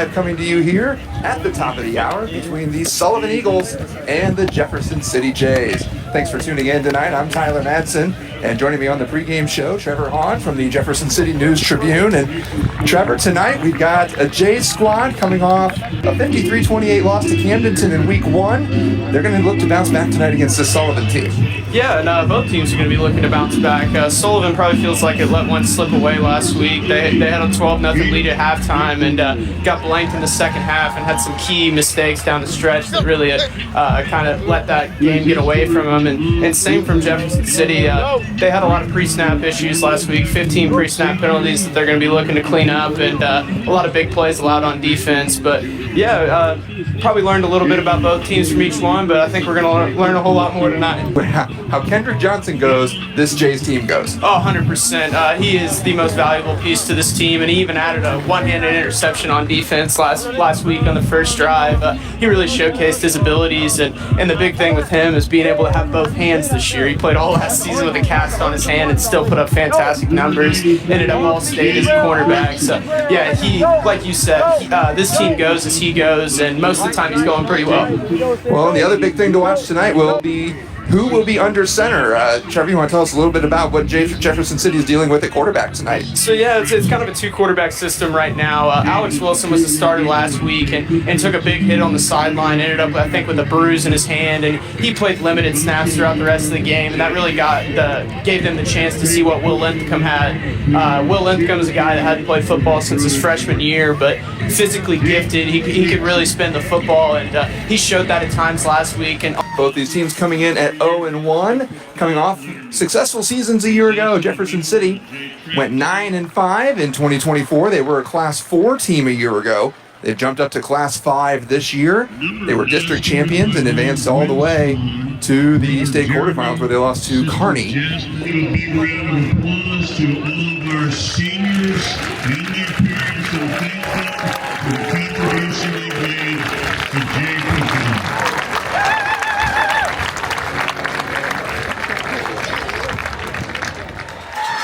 live coming to you here at the top of the hour between the Sullivan Eagles and the Jefferson City Jays. Thanks for tuning in tonight. I'm Tyler Madsen, and joining me on the pregame show, Trevor Hahn from the Jefferson City News Tribune. And Trevor, tonight we've got a Jays squad coming off a 53-28 loss to Camdenton in Week 1. They're going to look to bounce back tonight against the Sullivan team. Yeah, and both teams are going to be looking to bounce back. Sullivan probably feels like it let one slip away last week. They had a 12-0 lead at halftime and got blanked in the second half and had some key mistakes down the stretch that really kind of let that game get away from them. And same from Jefferson City. They had a lot of pre-snap issues last week, 15 pre-snap penalties that they're going to be looking to clean up, and a lot of big plays allowed on defense. But yeah, probably learned a little bit about both teams from each one, but I think we're going to learn a whole lot more tonight. How Kendric Johnson goes, this Jays team goes. Oh, 100%. He is the most valuable piece to this team, and he even added a one-handed interception on defense last week on the first drive. He really showcased his abilities, and the big thing with him is being able to have both hands this year. He played all last season with a cast on his hand and still put up fantastic numbers. Ended up all-state as a cornerback. So, yeah, he, like you said, this team goes as he goes, and most of the time he's going pretty well. Well, the other big thing to watch tonight will be who will be under center. Trevor, you want to tell us a little bit about what Jefferson City is dealing with at quarterback tonight? So yeah, it's kind of a two-quarterback system right now. Alex Wilson was the starter last week and took a big hit on the sideline, ended up, I think, with a bruise in his hand, and he played limited snaps throughout the rest of the game, and that really gave them the chance to see what Will Linthicum had. Will Linthicum is a guy that hadn't played football since his freshman year, but physically gifted. He could really spin the football, and he showed that at times last week. And both these teams coming in at 0-1, coming off successful seasons a year ago. Jefferson City went 9-5 in 2024. They were a Class 4 team a year ago. They've jumped up to Class 5 this year. They were district champions and advanced all the way to the state quarterfinals where they lost to Kearney.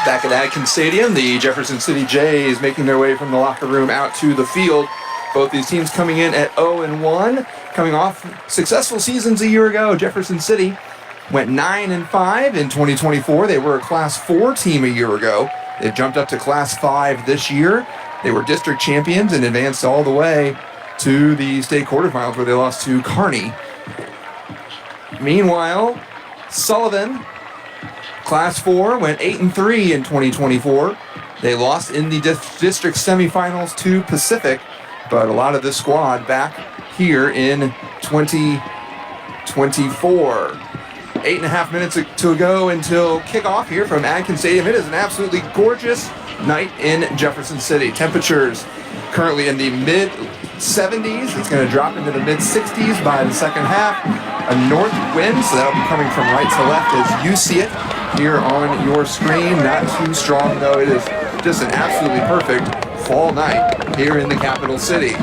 Back at Adkins Stadium, the Jefferson City Jays making their way from the locker room out to the field. Both these teams coming in at 0-1, coming off successful seasons a year ago. Jefferson City went 9-5 in 2024. They were a Class 4 team a year ago. They've jumped up to Class 5 this year. They were district champions and advanced all the way to the state quarterfinals where they lost to Kearney. Meanwhile, Sullivan, Class 4, went 8-3 in 2024. They lost in the district semifinals to Pacific, but a lot of this squad back here in 2024. 8.5 minutes to go until kickoff here from Adkins Stadium. It is an absolutely gorgeous night in Jefferson City. Temperatures currently in the mid-70s. It's going to drop into the mid-60s by the second half. A north wind, so that'll be coming from right to left as you see it here on your screen. Not too strong, though. It is just an absolutely perfect fall night here in the capital city.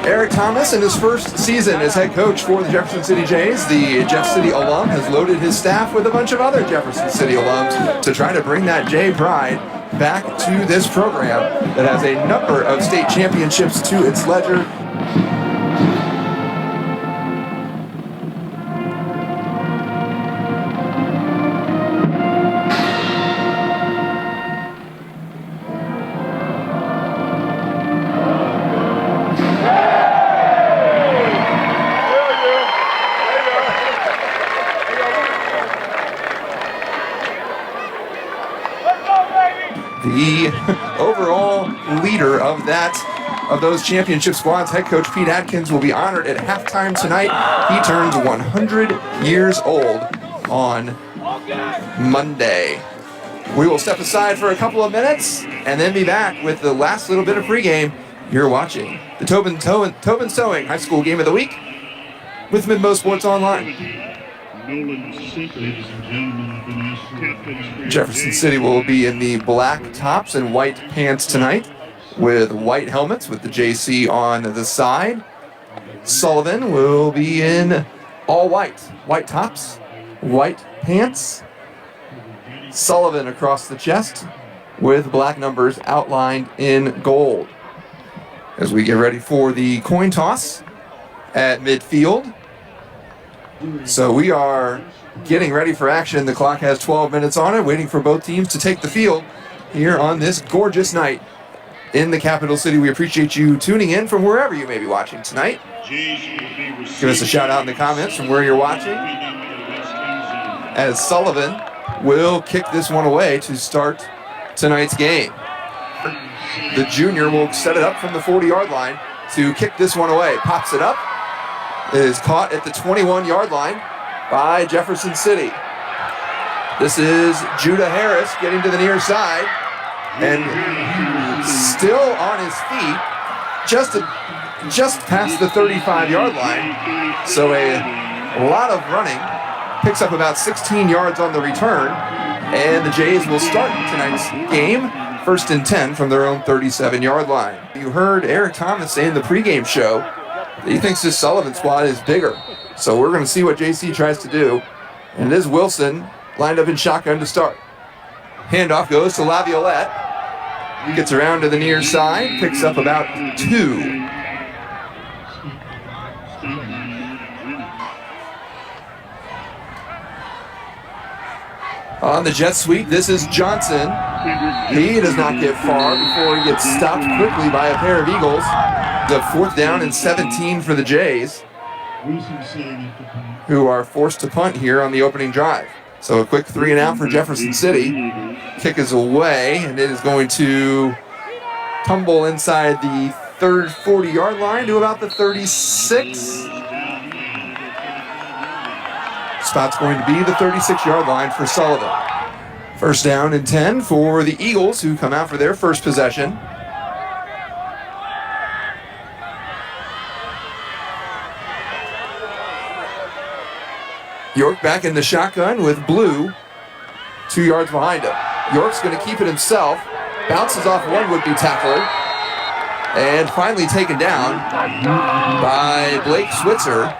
Eric Thomas, in his first season as head coach for the Jefferson City Jays, the Jeff City alum, has loaded his staff with a bunch of other Jefferson City alums to try to bring that Jay pride back to this program that has a number of state championships to its ledger. The overall leader of those championship squads, head coach Pete Adkins, will be honored at halftime tonight. He turns 100 years old on Monday. We will step aside for a couple of minutes and then be back with the last little bit of pregame. You're watching the Tobin Sewing High School Game of the Week with MidMoSports Online. Jefferson City will be in the black tops and white pants tonight with white helmets with the JC on the side. Sullivan will be in all white. White tops, white pants. Sullivan across the chest with black numbers outlined in gold. as we get ready for the coin toss at midfield. So we are getting ready for action. The clock has 12 minutes on it, waiting for both teams to take the field here on this gorgeous night in the capital city. We appreciate you tuning in from wherever you may be watching tonight. Give us a shout out in the comments from where you're watching, as Sullivan will kick this one away to start tonight's game. The junior will set it up from the 40-yard line to kick this one away. Pops it up. It is caught at the 21-yard line by Jefferson City. This is Judah Harris getting to the near side and still on his feet just past the 35-yard line. So a lot of running. Picks up about 16 yards on the return, and the Jays will start tonight's game 1st and 10 from their own 37-yard line. You heard Eric Thomas say in the pregame show that he thinks this Sullivan squad is bigger. So we're going to see what JC tries to do. And it is Wilson lined up in shotgun to start. Handoff goes to Laviolette. Gets around to the near side, picks up about 2. On the jet sweep, this is Johnson. He does not get far before he gets stopped quickly by a pair of Eagles. The 4th down and 17 for the Jays, who are forced to punt here on the opening drive. So a quick 3 and out for Jefferson City. Kick is away, and it is going to tumble inside the 40-yard line to about the 36. Spot's going to be the 36-yard line for Sullivan. 1st down and 10 for the Eagles, who come out for their first possession. York back in the shotgun with Blue 2 yards behind him. York's going to keep it himself. Bounces off one would-be tackler. And finally taken down by Blake Switzer,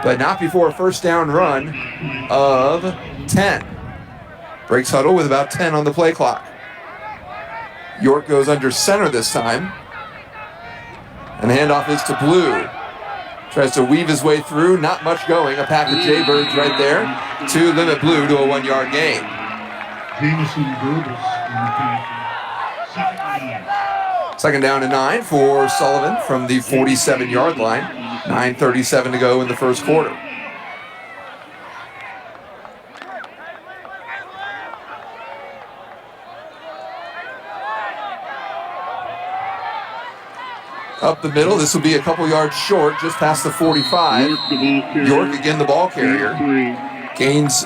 but not before a 1st down run of 10. Breaks huddle with about 10 on the play clock. York goes under center this time. And the handoff is to Blue. Tries to weave his way through, not much going. A pack of Jaybirds right there to limit Blue to a 1-yard gain. Jameson Gerbes. 2nd down and 9 for Sullivan from the 47-yard line. 9:37 to go in the first quarter. Up the middle, this will be a couple yards short, just past the 45. York again the ball carrier. Gains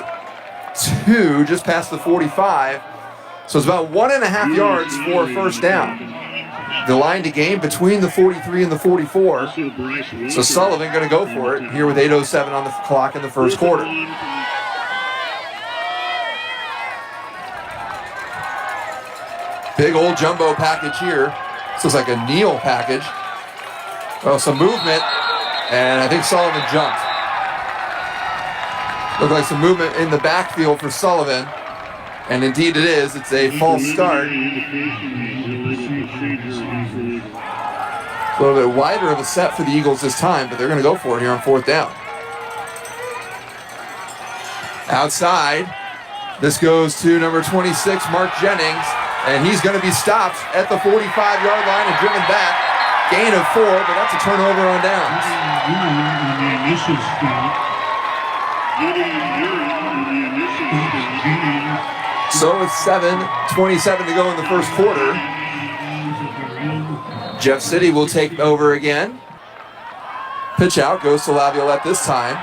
2 just past the 45. So it's about 1.5 yards for a 1st down. The line to gain between the 43 and the 44. So Sullivan going to go for it here with 8:07 on the clock in the first quarter. Big old jumbo package here. This looks like a kneel package. Well, some movement, and I think Sullivan jumped. Looked like some movement in the backfield for Sullivan, and indeed it is. It's a false start. A little bit wider of a set for the Eagles this time, but they're going to go for it here on 4th down. Outside, this goes to number 26, Mark Jennings, and he's going to be stopped at the 45-yard line and driven back. Gain of 4, but that's a turnover on downs. So it's 7:27 to go in the first quarter. Jeff City will take over again. Pitch out goes to Laviolette this time.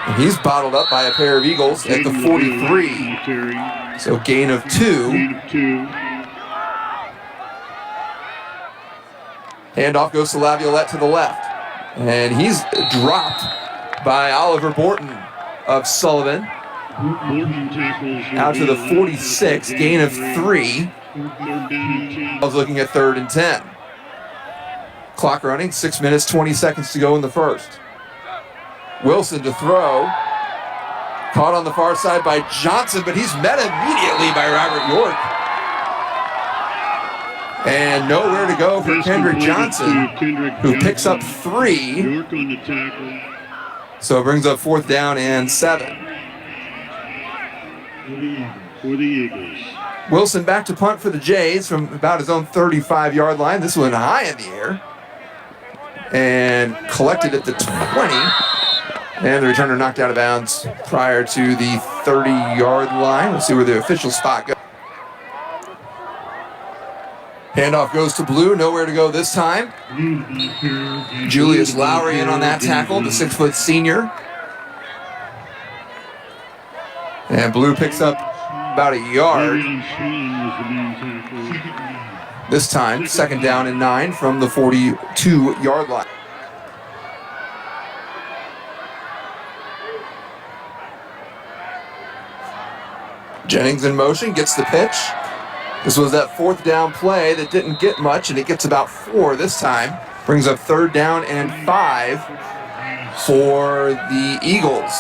And he's bottled up by a pair of Eagles at the 43. So gain of 2. Handoff goes to Laviolette to the left. And he's dropped by Oliver Borton of Sullivan. Out to the 46, gain of 3. I was looking at 3rd and 10. Clock running, 6 minutes, 20 seconds to go in the first. Wilson to throw. Caught on the far side by Johnson, but he's met immediately by Robert York. And nowhere to go for Kendric Johnson, who picks up 3. York on the tackle. So it brings up 4th down and 7. For the Eagles. Wilson back to punt for the Jays from about his own 35-yard line. This one high in the air. And collected at the 20. And the returner knocked out of bounds prior to the 30-yard line. Let's see where the official spot goes. Handoff goes to Blue. Nowhere to go this time. Julius Lowery in on that tackle, the 6-foot senior. And Blue picks up about a yard. This time, 2nd down and 9 from the 42-yard line. Jennings in motion, gets the pitch. This was that 4th down play that didn't get much, and it gets about 4 this time. Brings up 3rd down and 5 for the Eagles.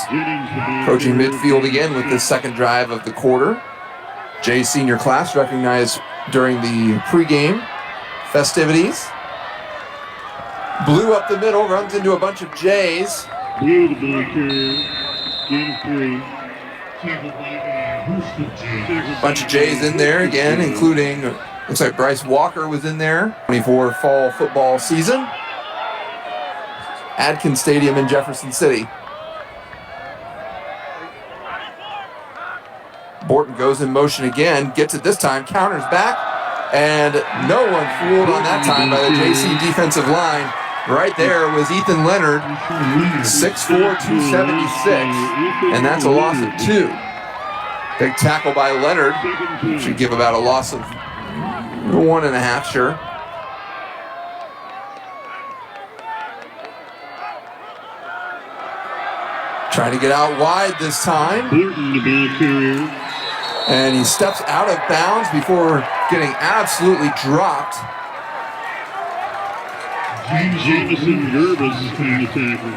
Approaching midfield again with the 2nd drive of the quarter. Jay's senior class recognized during the pregame festivities. Blue up the middle, runs into a bunch of Jays. Blue the ball carrier. Gain of 3. Bunch of Jays in there again, including, looks like Bryce Walker was in there. 24 fall football season. Adkins Stadium in Jefferson City. Borton goes in motion again, gets it this time, counters back, and no one fooled on that time by the JC defensive line. Right there was Ethan Leonard, 6'4", 276, and that's a loss of 2. Big tackle by Leonard. Should give about a loss of 1.5, sure. Trying to get out wide this time. And he steps out of bounds before getting absolutely dropped. Jameson Gerbes is trying to tackle.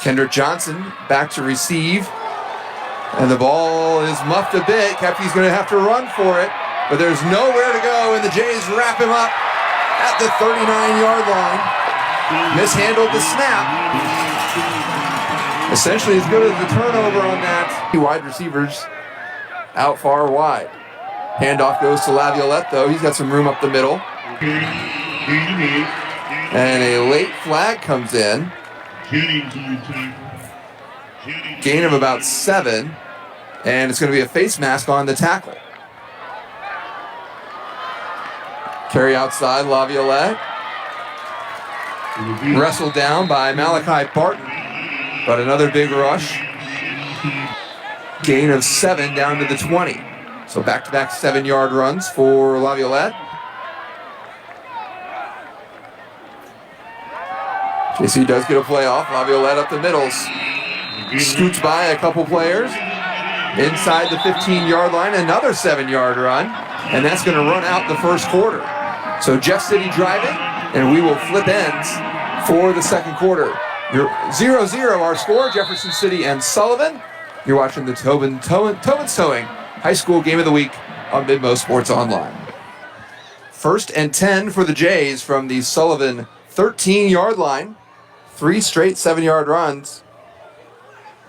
Kendric Johnson back to receive. And the ball is muffed a bit. Kepke's going to have to run for it. But there's nowhere to go, and the Jays wrap him up at the 39-yard line. Mishandled the snap. Essentially as good as the turnover on that. Wide receivers out far wide. Handoff goes to Violette, though. He's got some room up the middle. And a late flag comes in. Gain of about 7. And it's going to be a face mask on the tackle. Carry outside, Violette. Wrestled down by Malachi Barton. But another big rush. Gain of 7 down to the 20. So back-to-back 7-yard runs for Violette. JC does get a play off. Violette up the middle. Scoots by a couple players. Inside the 15-yard line, another 7-yard run. And that's going to run out the first quarter. So Jeff City driving, and we will flip ends for the second quarter. 0-0 our score, Jefferson City and Sullivan. You're watching the Tobin Towing High School Game of the Week on MidMoSports Online. 1st and 10 for the Jays from the Sullivan 13-yard line. 3 straight 7-yard runs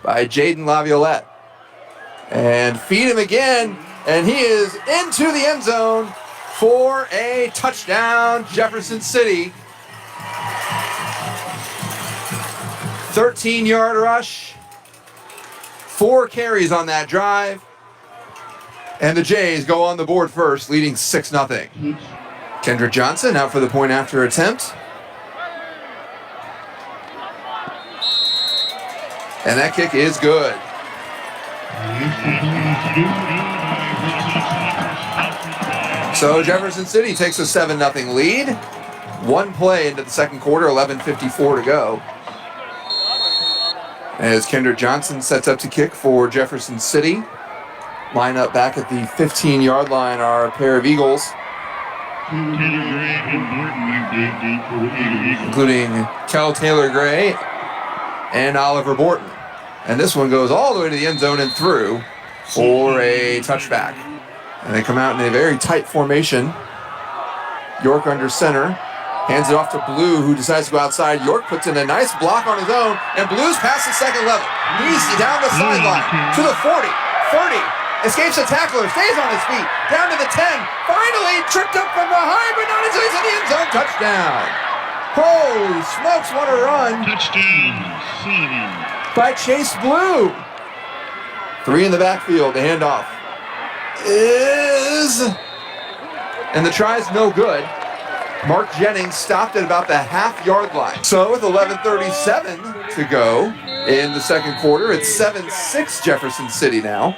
by Jaiden Violette. And feed him again, and he is into the end zone for a touchdown, Jefferson City. 13-yard rush. 4 carries on that drive. And the Jays go on the board first, leading 6-0. Kendric Johnson out for the point after attempt. And that kick is good. So Jefferson City takes a 7-0 lead. 1 play into the second quarter, 11:54 to go. As Kendric Johnson sets up to kick for Jefferson City. Line up back at the 15-yard line are a pair of Eagles, including Kel Taylor-Gray and Oliver Borton. And this one goes all the way to the end zone and through for a touchback. And they come out in a very tight formation. York under center. Hands it off to Blue, who decides to go outside. York puts in a nice block on his own, and Blue's past the second level. Easy down the sideline to the 40, 30. Escapes the tackler, stays on his feet, down to the 10. Finally tripped up from behind, but not until he's in the end zone. Touchdown. Holy smokes, what a run. Touchdown, Sullivan. By Chase Blue. 3 in the backfield. The handoff is... And the try's no good. Mark Jennings stopped at about the half-yard line. So with 11:37 to go in the second quarter, it's 7-6 Jefferson City now.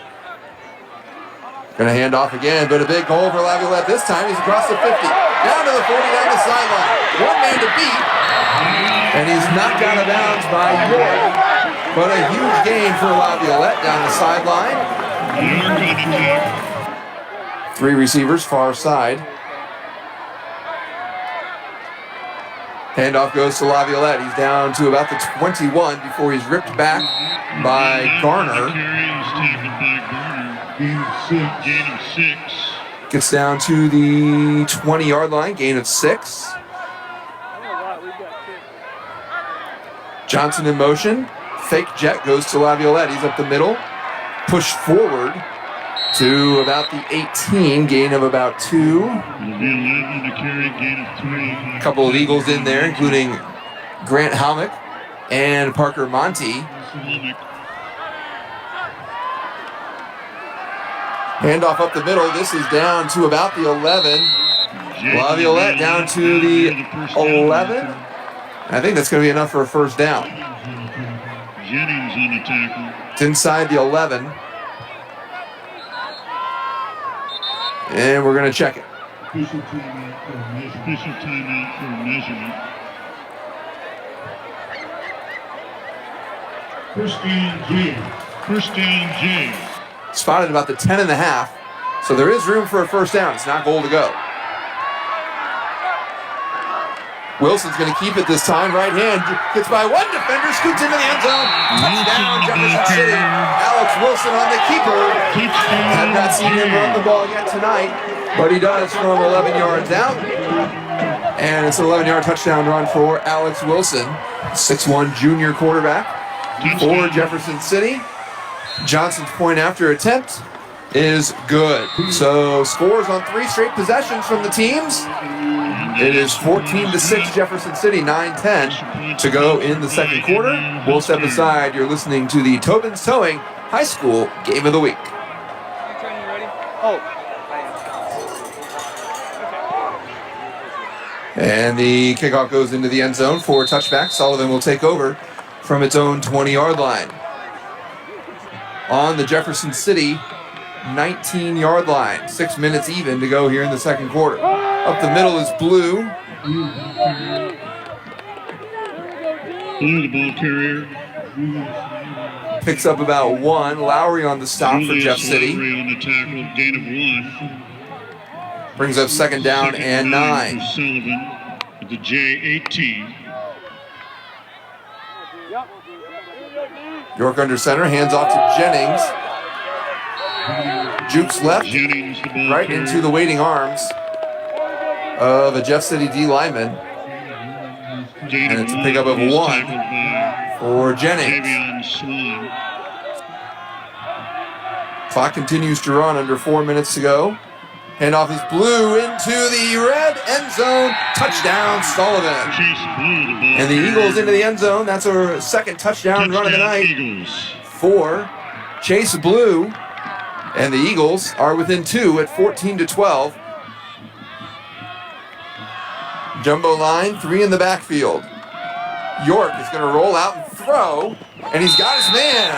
Gonna hand off again, but a big goal for Laviolette this time. He's across the 50, down to the 40, down the sideline. One man to beat, and he's knocked out of bounds by York. But a huge gain for Laviolette down the sideline. 3 receivers, far side. Handoff goes to Laviolette. He's down to about the 21 before he's ripped back by Garner. Gain of 6. Gets down to the 20-yard line, gain of 6. Johnson in motion. Fake jet goes to Laviolette. He's up the middle. Push forward to about the 18, gain of about 2. 11 to carry, gain of 3. A couple of Eagles in there, including Grant Halmick and Parker Monty. Handoff up the middle. This is down to about the 11. Laviolette down to the 11. I think that's going to be enough for a first down. Jennings on the tackle. It's inside the 11. And we're going to check it. Official timeout for measurement. First down, J. Spotted about the 10.5. So there is room for a first down. It's not goal to go. Wilson's going to keep it this time. Right hand gets by one defender, scoots into the end zone. Touchdown, Jefferson City. Alex Wilson on the keeper. Have not seen him run the ball yet tonight, but he does from 11 yards out. And it's an 11-yard touchdown run for Alex Wilson, 6'1" junior quarterback for Jefferson City. Johnson's point after attempt is good. So scores on 3 straight possessions from the teams. It is 14-6 Jefferson City, 9:10 to go in the second quarter. We'll step aside. You're listening to the Tobin's Towing High School Game of the Week. And the kickoff goes into the end zone for a touchback. Sullivan will take over from its own 20-yard line. On the Jefferson City 19-yard line. 6 minutes even to go here in the second quarter. Up the middle is Blue. Blue, the ball carrier. Picks up about 1. Lowery on the stop for Jeff City. Lowery on the tackle, gain of 1. Brings up second down and 9. For Sullivan at the J18. York under center, hands off to Jennings. Jukes left, Jennings, the ball right carrier. into the waiting arms of a Jeff City D lineman. Gain And of it's a pickup of He's 1 tackled by for Jennings. Javion Swan. Clock continues to run, under 4 minutes to go. Handoff is Blue into the red end zone. Touchdown, Sullivan. Chase Blue, the ball And the carrier. Eagles into the end zone. That's our second touchdown run of the night Eagles. for Chase Blue. And the Eagles are within 2 at 14-12. Jumbo line, 3 in the backfield. York is going to roll out and throw, and he's got his man.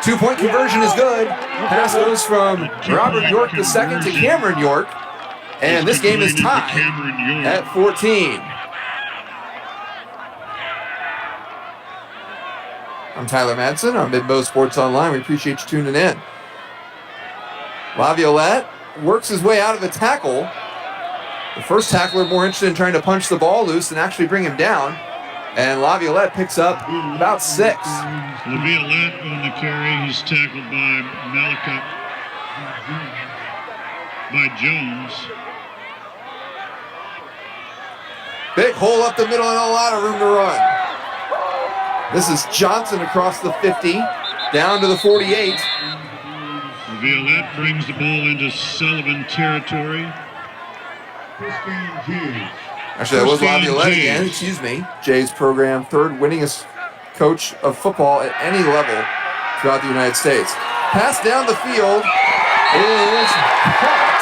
2-point conversion is good. Pass goes from Robert York II to Cameron York, and this game is tied at 14. I'm Tyler Madsen on MidMoSports Online. We appreciate you tuning in. Laviolette works his way out of the tackle. The first tackler more interested in trying to punch the ball loose than actually bring him down. And Violette picks up about 6. Violette on the carry. He's tackled by Jones. Big hole up the middle and a lot of room to run. This is Johnson across the 50, down to the 48. Violette brings the ball into Sullivan territory. Actually, that was Violette again, excuse me. Jay's program, 3rd winningest coach of football at any level throughout the United States. Pass down the field is caught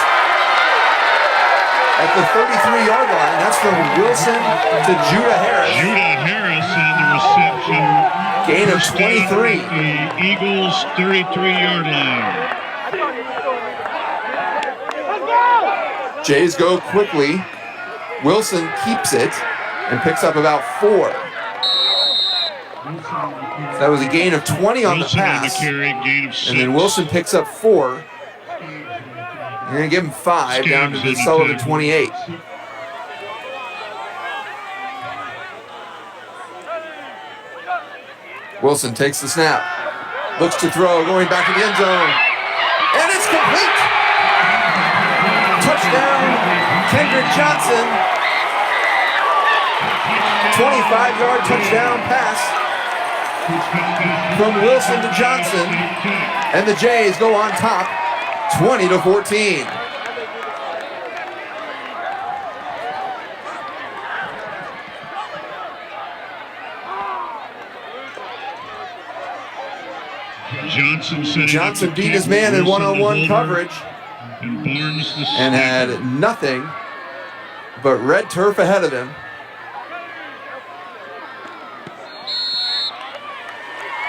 at the 33-yard line. That's from Wilson to Judah Harris. Judah Harris on the reception. Gain of 23. The Eagles' 33-yard line. Jays go quickly. Wilson keeps it and picks up about 4. So that was a gain of 20 on the pass. And then Wilson picks up 4. You're going to give him 5 down to the Sullivan 28. Wilson takes the snap. Looks to throw, going back to the end zone. And it's complete! Touchdown, Kendric Johnson. 25-yard touchdown pass from Wilson to Johnson. And the Jays go on top, 20-14. Johnson beat his man in one-on-one coverage and had nothing but red turf ahead of him.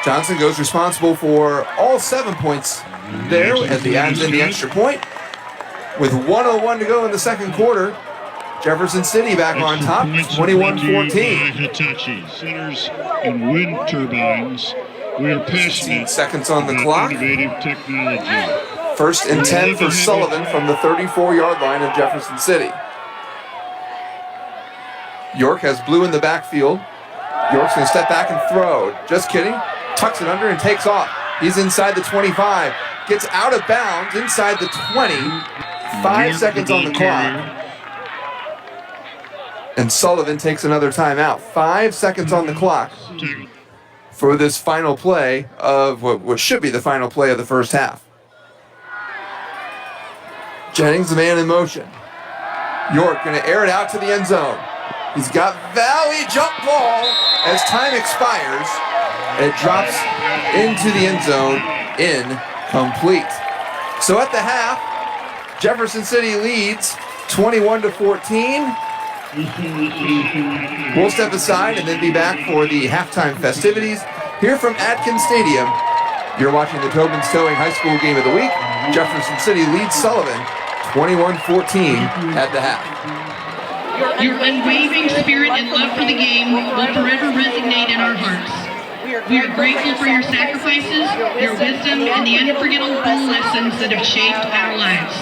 Johnson goes responsible for all 7 points there as he adds in the extra point. With 1:01 to go in the second quarter, Jefferson City back on top, 21-14. Hitachi Centers and wind turbines. We are passionate. 16 seconds on the clock. Innovative technology. 1st and 10 for Sullivan from the 34-yard line of Jefferson City. York has blue in the backfield. York's going to step back and throw. Just kidding. Tucks it under and takes off. He's inside the 25. Gets out of bounds inside the 20. 5 seconds on the clock. And Sullivan takes another timeout. 5 seconds on the clock for this final play of what should be the final play of the first half. Jennings, the man in motion. York going to air it out to the end zone. He's got Valley jump ball as time expires. It drops into the end zone, incomplete. So at the half, Jefferson City leads 21-14. We'll step aside and then be back for the halftime festivities here from Adkins Stadium. You're watching the Tobin's Towing High School Game of the Week. Jefferson City leads Sullivan 21-14 at the half. Your unwavering spirit and love for the game will forever resonate in our hearts. We are grateful for your sacrifices, your wisdom, and the unforgettable lessons that have shaped our lives.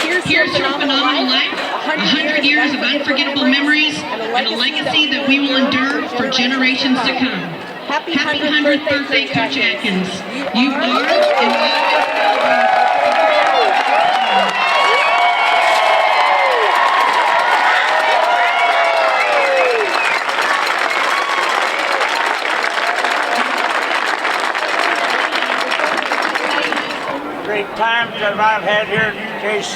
Here's to a phenomenal life, 100 years of unforgettable memories, and a legacy that we will endure for generations to come. Happy 100th birthday, Coach Adkins. You are and great times that I've had here at UKC.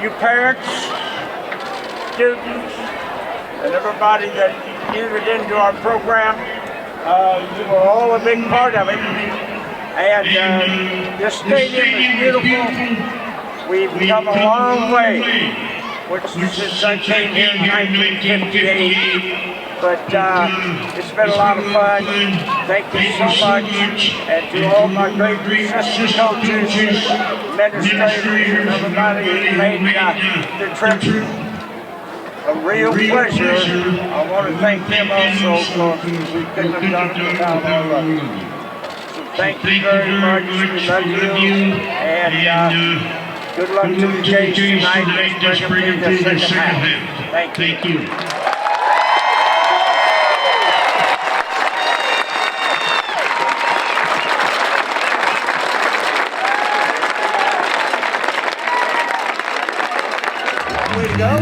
You parents, students, and everybody that entered into our program, you were all a big part of it. And this stadium is beautiful. We've come a long way, since I came here in 1958. But it's been a lot of fun. Thank you so much. And to all my great assistant coaches, administrators, and everybody who made the trip a real pleasure. I want to thank them also for we couldn't have done it without all of you. So thank you very much. We love you. And good luck to the Jays tonight. Let's bring them to the second half. Thank you. go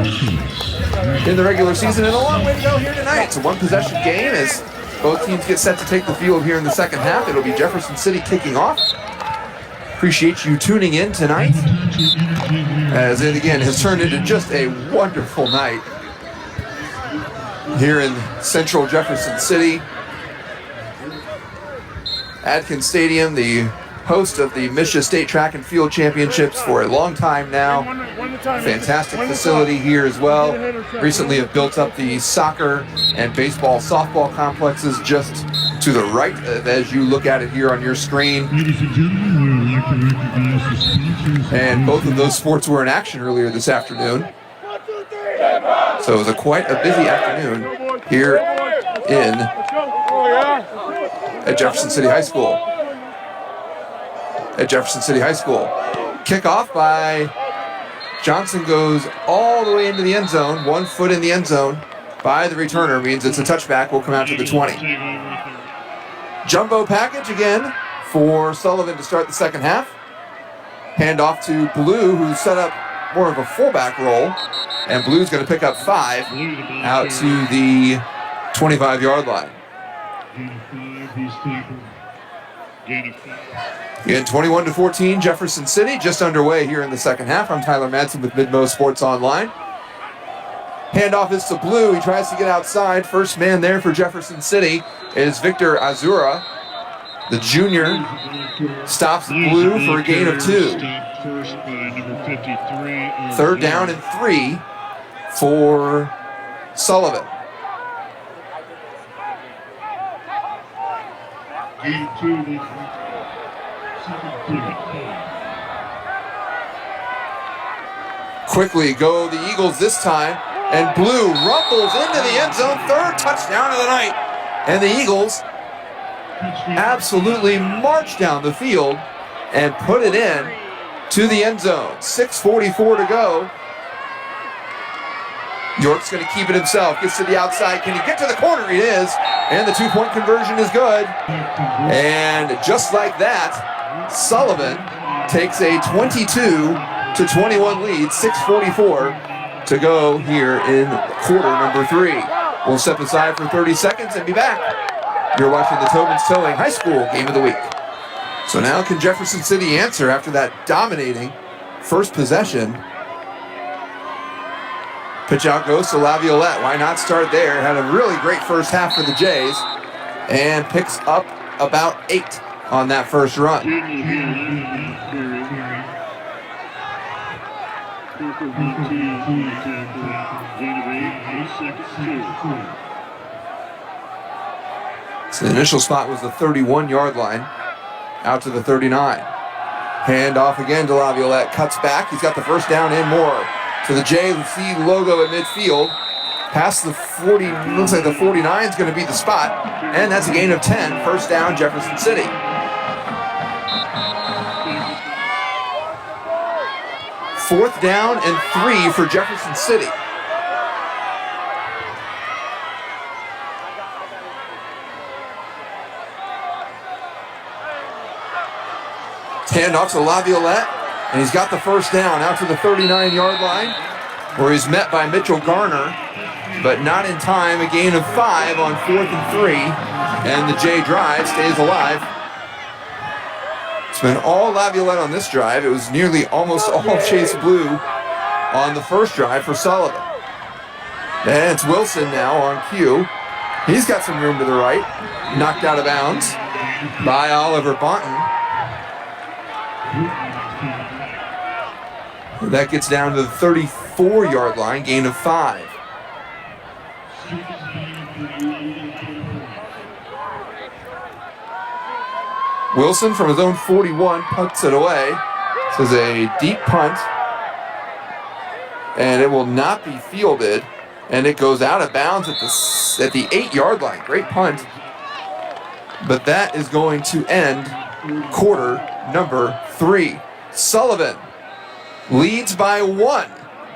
in the regular season and a long way to go here tonight. It's a one-possession game as both teams get set to take the field here in the second half. It'll be Jefferson City kicking off. Appreciate you tuning in tonight, as it again has turned into just a wonderful night here in central Jefferson City. Adkins Stadium, the host of the Michigan State Track and Field Championships for a long time now. Fantastic facility here as well. Recently have built up the soccer and baseball, softball complexes just to the right as you look at it here on your screen. And both of those sports were in action earlier this afternoon. So it was quite a busy afternoon here at Jefferson City High School. Kickoff by Johnson goes all the way into the end zone. 1 foot in the end zone by the returner means it's a touchback. Will come out to the 20. Jumbo package again for Sullivan to start the second half. Hand off to Blue, who set up more of a fullback role. And Blue's going to pick up 5 out to the 25-yard line. Again, 21-14, Jefferson City, just underway here in the second half. I'm Tyler Madsen with MidMoSports Online. Handoff is to Blue. He tries to get outside. First man there for Jefferson City is Victor Azuara. The junior stops Blue for a gain of 2. Third down and 3 for Sullivan. Quickly go the Eagles this time, and Blue rumbles into the end zone. Third touchdown of the night. And the Eagles absolutely march down the field and put it in to the end zone. 6:44 to go. York's going to keep it himself. Gets to the outside. Can he get to the corner? He is. And the 2-point conversion is good. And just like that, Sullivan takes a 22-21 lead. 6:44 to go here in quarter number 3. We'll step aside for 30 seconds and be back. You're watching the Tobin's Towing High School Game of the Week. So now can Jefferson City answer after that dominating first possession? Pitch out goes to Violette. Why not start there? Had a really great first half for the Jays and picks up about 8 on that first run. So the initial spot was the 31-yard line, out to the 39. Hand off again to Violette. Cuts back. He's got the first down and more. To the JC logo at midfield. Past the 40, looks like the 49 is going to be the spot. And that's a gain of 10. First down, Jefferson City. Fourth down and 3 for Jefferson City. Handoff to Violette. And he's got the first down out to the 39-yard line, where he's met by Mitchell Garner, but not in time. A gain of 5 on 4th and 3, and the J drive stays alive. It's been all Violette on this drive. It was nearly almost all Chase Blue on the first drive for Sullivan. And it's Wilson now on cue. He's got some room to the right. Knocked out of bounds by Oliver Bonton. That gets down to the 34-yard line, gain of 5. Wilson from his own 41 punts it away. This is a deep punt, and it will not be fielded, and it goes out of bounds at the 8-yard line. Great punt, but that is going to end quarter number 3. Sullivan leads by 1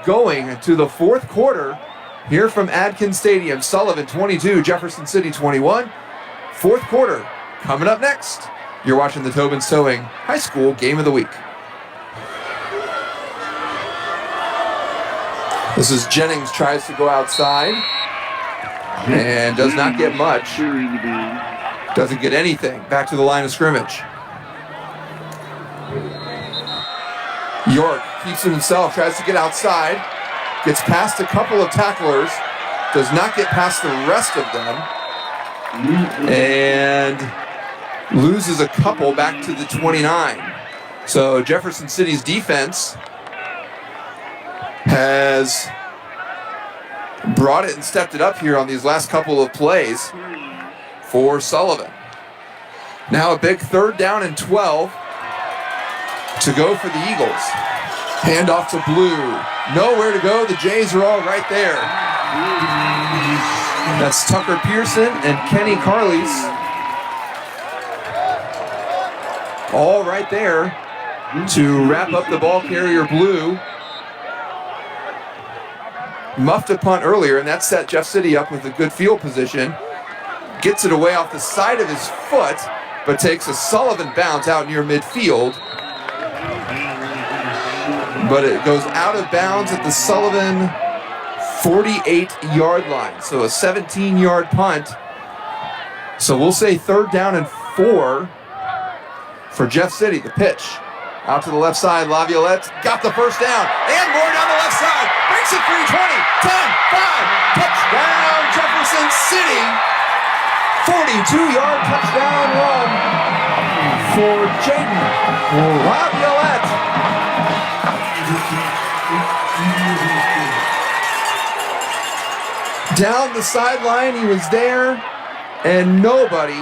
going to the fourth quarter here from Adkins Stadium. Sullivan 22, Jefferson City 21. Fourth quarter coming up next. You're watching the Tobin's Towing High School Game of the Week. This is Jennings, tries to go outside and does not get much. Doesn't get anything. Back to the line of scrimmage. York keeps it himself, tries to get outside, gets past a couple of tacklers, does not get past the rest of them, and loses a couple back to the 29. So Jefferson City's defense has brought it and stepped it up here on these last couple of plays for Sullivan. Now a big 3rd down and 12 to go for the Eagles. Handoff to Blue. Nowhere to go. The Jays are all right there. That's Tucker Pearson and Kenny Carlisle. All right there to wrap up the ball carrier Blue. Muffed a punt earlier, and that set Jeff City up with a good field position. Gets it away off the side of his foot, but takes a Sullivan bounce out near midfield. But it goes out of bounds at the Sullivan 48-yard line. So a 17-yard punt. So we'll say 3rd down and 4 for Jeff City. The pitch out to the left side. Laviolette got the first down and more down the left side. Breaks it free. 20, 10, 5. Touchdown Jefferson City. 42-yard touchdown run for Jaiden Laviolette. Down the sideline, he was there, and nobody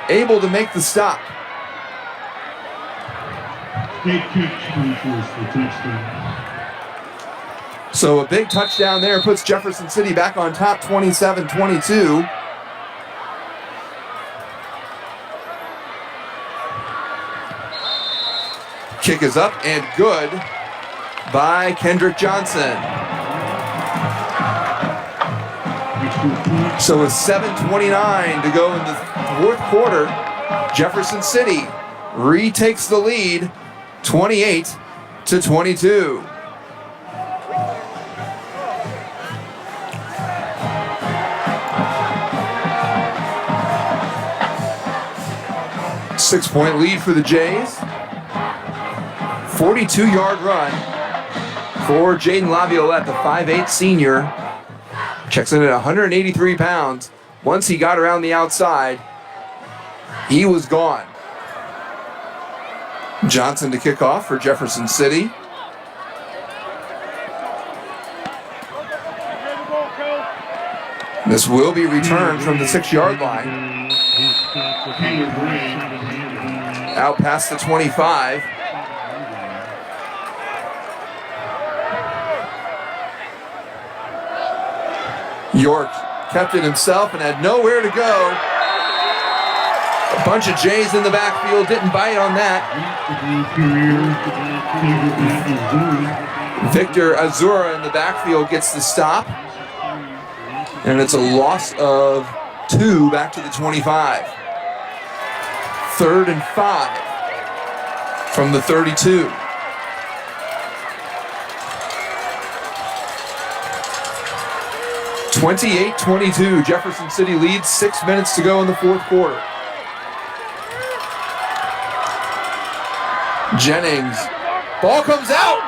able to make the stop. So a big touchdown there puts Jefferson City back on top, 27-22. Kick is up and good by Kendric Johnson. So with 7:29 to go in the 4th quarter, Jefferson City retakes the lead, 28-22. Six-point lead for the Jays. 42-yard run for Jaiden Laviolette, the 5'8 senior. Checks in at 183 pounds. Once he got around the outside, he was gone. Johnson to kick off for Jefferson City. This will be returned from the 6-yard line. Out past the 25. York kept it himself and had nowhere to go. A bunch of Jays in the backfield, didn't bite on that. Victor Azuara in the backfield gets the stop. And it's a loss of 2 back to the 25. 3rd and 5 from the 32. (28-22). Jefferson City leads, 6 minutes to go in the 4th quarter. Jennings, ball comes out,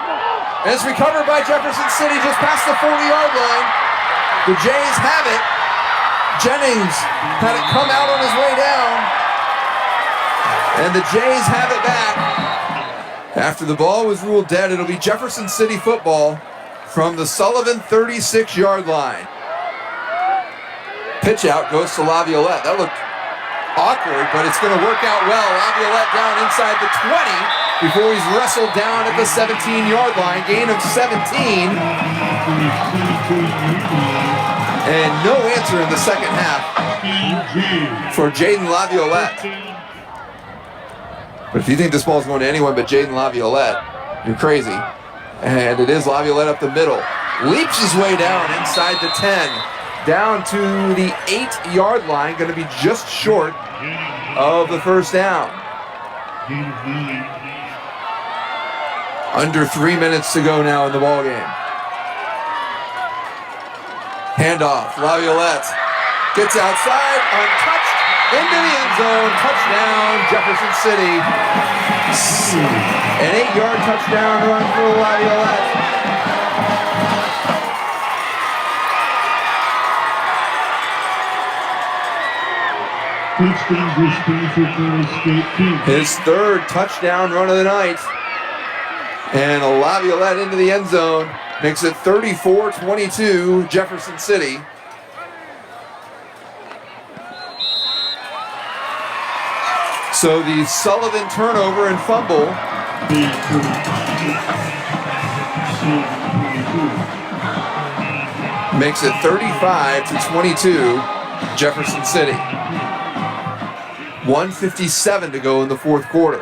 and it's recovered by Jefferson City just past the 40-yard line. The Jays have it. Jennings had it come out on his way down, and the Jays have it back. After the ball was ruled dead, it'll be Jefferson City football from the Sullivan 36-yard line. Pitch out goes to Laviolette. That looked awkward, but it's going to work out well. Laviolette down inside the 20 before he's wrestled down at the 17-yard line. Gain of 17. And no answer in the second half for Jaiden Laviolette. But if you think this ball is going to anyone but Jaiden Laviolette, you're crazy. And it is Laviolette up the middle. Leaps his way down inside the 10. Down to the 8-yard line, going to be just short of the first down. Under 3 minutes to go now in the ball game. Handoff, Violette gets outside, untouched, into the end zone, touchdown, Jefferson City. An 8-yard touchdown run for Violette. His third touchdown run of the night. And Violette into the end zone makes it 34-22 Jefferson City. So the Sullivan turnover and fumble makes it 35-22 Jefferson City. 1:57 to go in the fourth quarter.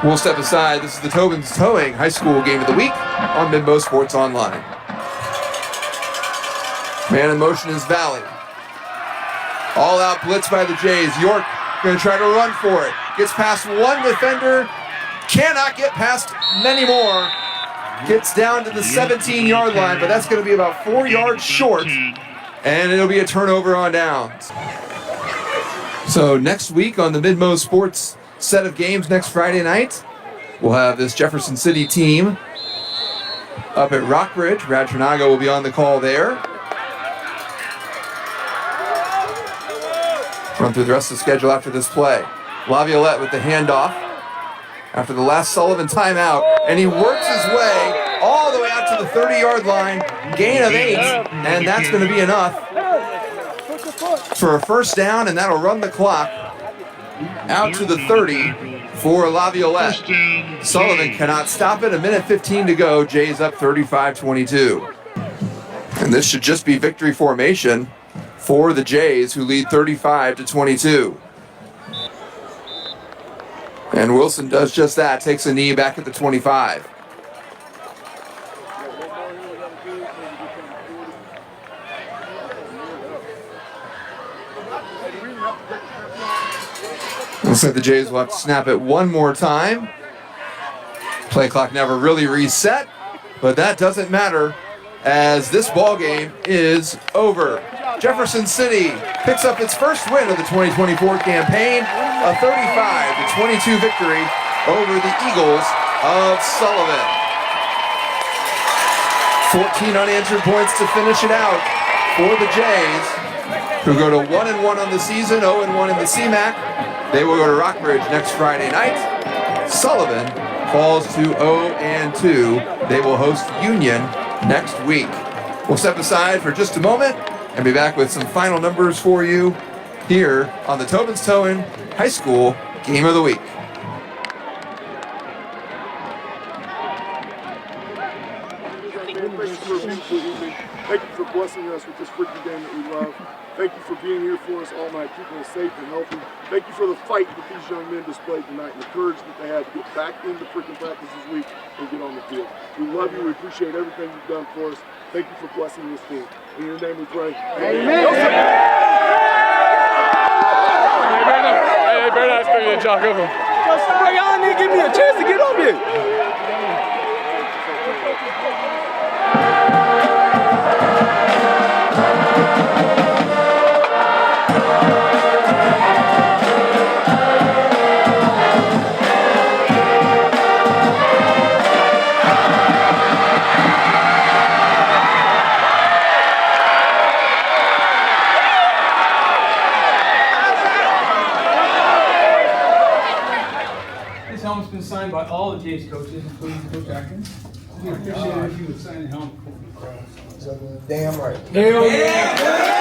We'll step aside. This is the Tobin's Towing High School Game of the Week on MidMoSports Online. Man in motion is Valley. All out blitz by the Jays. York going to try to run for it. Gets past one defender. Cannot get past many more. Gets down to the 17-yard line, but that's going to be about 4 yards short. And it'll be a turnover on downs. So next week on the MidMoSports set of games next Friday night, we'll have this Jefferson City team up at Rockbridge. Brad Trinago will be on the call there. Run through the rest of the schedule after this play. Violette with the handoff after the last Sullivan timeout, and he works his way all the way out to the 30-yard line, gain of 8, and that's going to be enough for a first down, and that'll run the clock out to the 30 for Violette. Sullivan cannot stop it. 1:15 to go. Jays up 35-22. And this should just be victory formation for the Jays, who lead 35-22. And Wilson does just that. Takes a knee back at the 25. Looks like the Jays will have to snap it one more time. Play clock never really reset, but that doesn't matter as this ball game is over. Jefferson City picks up its first win of the 2024 campaign, a 35-22 victory over the Eagles of Sullivan. 14 unanswered points to finish it out for the Jays, who go to 1-1 on the season, 0-1 in the CMAC. They will go to Rockbridge next Friday night. Sullivan falls to 0-2. They will host Union next week. We'll step aside for just a moment and be back with some final numbers for you here on the Tobin's Towing High School Game of the Week. Thank you for blessing us with this freaking game that we love. Thank you for being here for us all night, keeping us safe and healthy. Thank you for the fight that these young men displayed tonight and the courage that they had to get back into freaking practice this week and get on the field. We love you. We appreciate everything you've done for us. Thank you for blessing this team. In your name we pray. Amen. Hey, better not expect me to jog over. Bro, y'all need to give me a chance to get up here. This helmet's been signed by all the Jays coaches, including Coach Adkins. We appreciate it if you would sign the helmet. Damn right. Hell yeah!